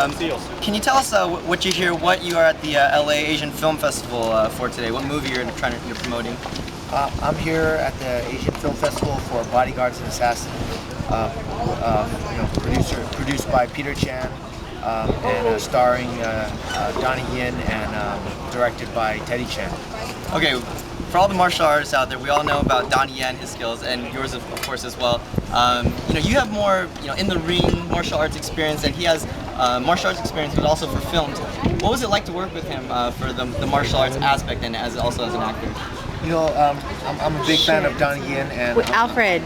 Can you tell us what you are at the LA Asian Film Festival for today? What movie you're promoting? I'm here at the Asian Film Festival for Bodyguards and Assassin. Produced by Peter Chan and starring Donnie Yen and directed by Teddy Chan. Okay, for all the martial artists out there, we all know about Donnie Yen, his skills, and yours of course as well. You have more in the ring martial arts experience, and he has martial arts experience, but also for films. What was it like to work with him for the martial arts aspect and also as an actor? I'm a big fan of Donnie Yen and. Wait, Alfred,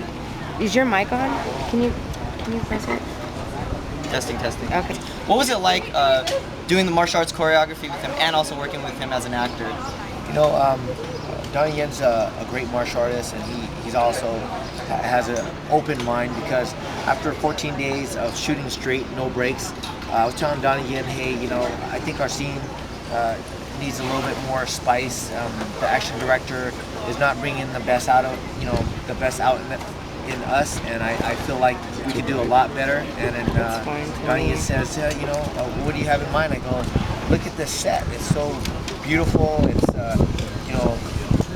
is your mic on? Can you press it? Testing. Okay. What was it like doing the martial arts choreography with him and also working with him as an actor? Donnie Yen's a great martial artist, and he's also has an open mind, because after 14 days of shooting straight, no breaks, I was telling Donnie Yen, hey, I think our scene needs a little bit more spice. The action director is not bringing the best out of in us, and I feel like we could do a lot better. And then Donnie Yen says, what do you have in mind? I go, look at this set. It's so beautiful. It's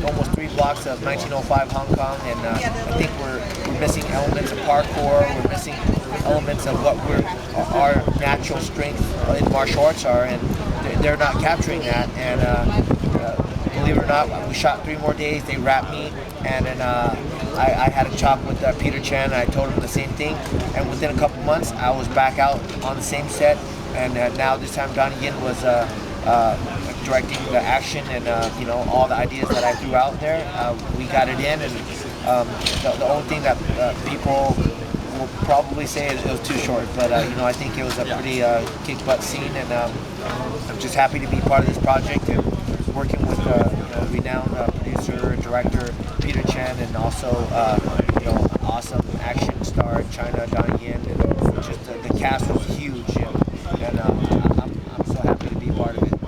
almost 3 blocks of 1905 Hong Kong, and I think we're missing elements of parkour. We're missing elements of what our natural strength in martial arts are, and they're not capturing that. And believe it or not, we shot 3 more days. They wrapped me, and then I had a talk with Peter Chan, and I told him the same thing. And within a couple months, I was back out on the same set, and now this time Donnie Yen was directing the action, and all the ideas that I threw out there, we got it in. And the only thing that people will probably say is it was too short, but I think it was a pretty kick-butt scene, and I'm just happy to be part of this project and working with renowned producer director Peter Chan, and also awesome action star China Donnie Yen, and just the cast was huge, and I'm so happy to be part of it.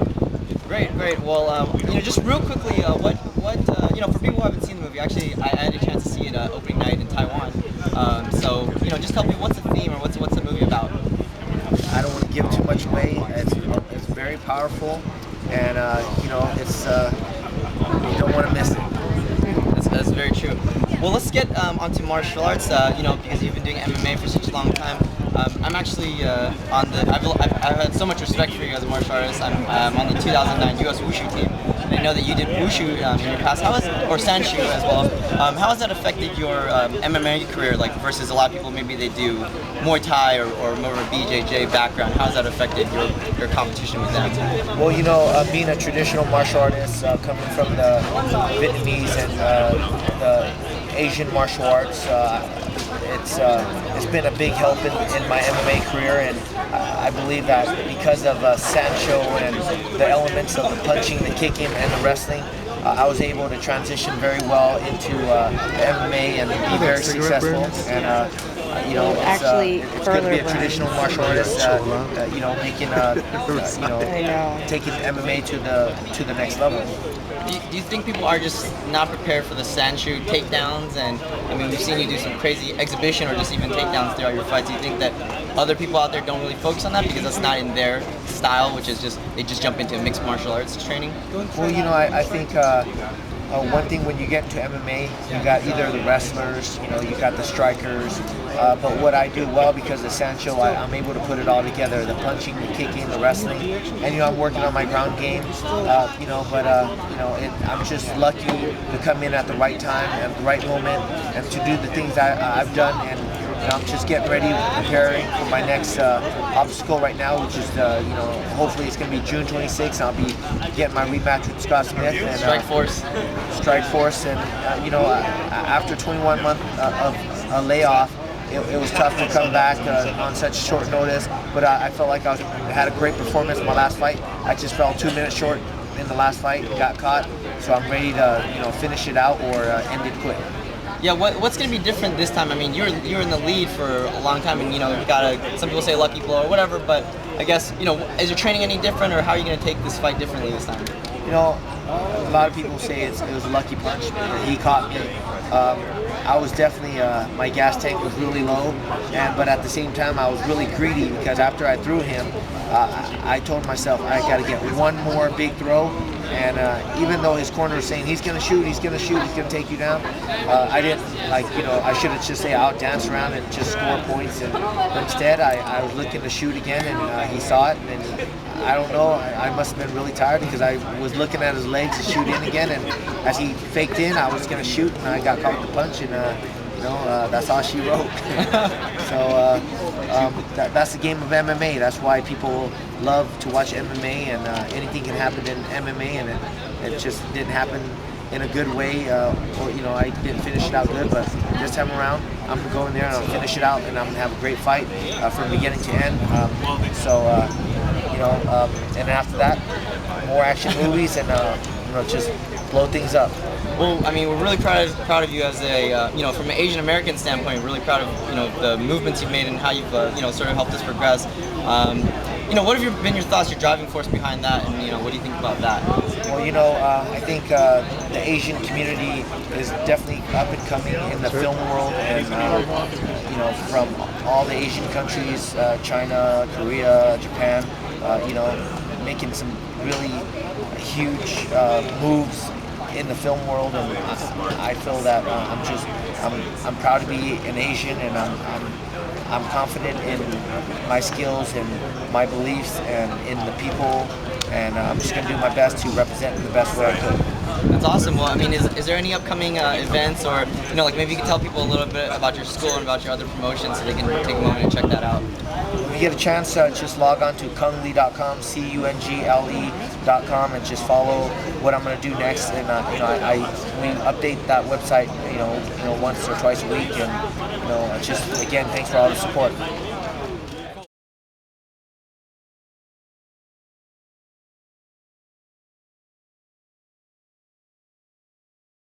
Great. Well, just real quickly, what for people who haven't seen the movie, actually, I had a chance to see it opening night in Taiwan. So just tell me, what's the theme, or what's the movie about? I don't want to give too much away. It's very powerful, and it's you don't want to miss it. That's very true. Well, let's get onto martial arts. Because you've been doing MMA for such a long time. I'm actually I've had so much respect for you as a martial artist. I'm on the 2009 U.S. Wushu team. And I know that you did Wushu in your past. Or Sanshu as well. How has that affected your MMA career? Like versus a lot of people, maybe they do Muay Thai or more of a BJJ background. How has that affected your competition with that? Well, being a traditional martial artist, coming from the Vietnamese and the Asian martial arts, it's been a big help in my MMA career, and I believe that because of Sancho and the elements of the punching, the kicking, and the wrestling, I was able to transition very well into MMA and be very successful. And it's good to be a traditional martial artist, taking MMA to the next level. Do you think people are just not prepared for the Sanshu takedowns? And we've seen you do some crazy exhibition or just even takedowns throughout your fights. Do you think that other people out there don't really focus on that because that's not in their style, which is they just jump into mixed martial arts training? Well, I think one thing when you get into MMA, you got either the wrestlers, you got the strikers, but what I do well, because of Sancho, I'm able to put it all together, the punching, the kicking, the wrestling, and I'm working on my ground game, I'm just lucky to come in at the right time, at the right moment, and to do the things I've done, and I'm just getting ready, preparing for my next obstacle right now, which is, hopefully it's going to be June 26th. I'll be getting my rematch with Scott Smith. And, Strikeforce. And, after 21 months of a layoff, it was tough to come back on such short notice, but I felt like I had a great performance in my last fight. I just fell 2 minutes short in the last fight and got caught, so I'm ready to finish it out or end it quick. Yeah, what's going to be different this time? You're in the lead for a long time, and you got some people say lucky blow or whatever, but I guess is your training any different, or how are you going to take this fight differently this time? A lot of people say it was a lucky punch. He caught me. I was definitely my gas tank was really low, but at the same time I was really greedy, because after I threw him, I told myself I got to get one more big throw. And even though his corner was saying he's gonna shoot, he's gonna take you down, I didn't I should have just say out dance around and just score points. And but instead, I was looking to shoot again, and he saw it. And I don't know, I must have been really tired because I was looking at his legs to shoot in again. And as he faked in, I was gonna shoot, and I got caught with the punch. And that's all she wrote. So that's the game of MMA. That's why people love to watch MMA, and anything can happen in MMA, and it just didn't happen in a good way, or I didn't finish it out good. But this time around, I'm gonna go in there and I'll finish it out, and I'm gonna have a great fight from beginning to end. And after that, more action movies, and just blow things up. Well, I mean, we're really proud of you as a, from an Asian American standpoint. Really proud of, the movements you've made and how you've, sort of helped us progress. What have been your thoughts, your driving force behind that, and what do you think about that? Well, I think the Asian community is definitely up and coming in the film world, and from all the Asian countries, China, Korea, Japan, making some really huge moves in the film world, and I feel that I'm proud to be an Asian, and I'm confident in my skills and my beliefs and in the people, and I'm just going to do my best to represent in the best way I could. That's awesome. Well, I mean, is there any upcoming events, or maybe you can tell people a little bit about your school and about your other promotions so they can take a moment and check that out? If you get a chance, just log on to cungle.com, CUNGLE.com, and just follow what I'm going to do next. And we update that website, once or twice a week. And just again, thanks for all the support.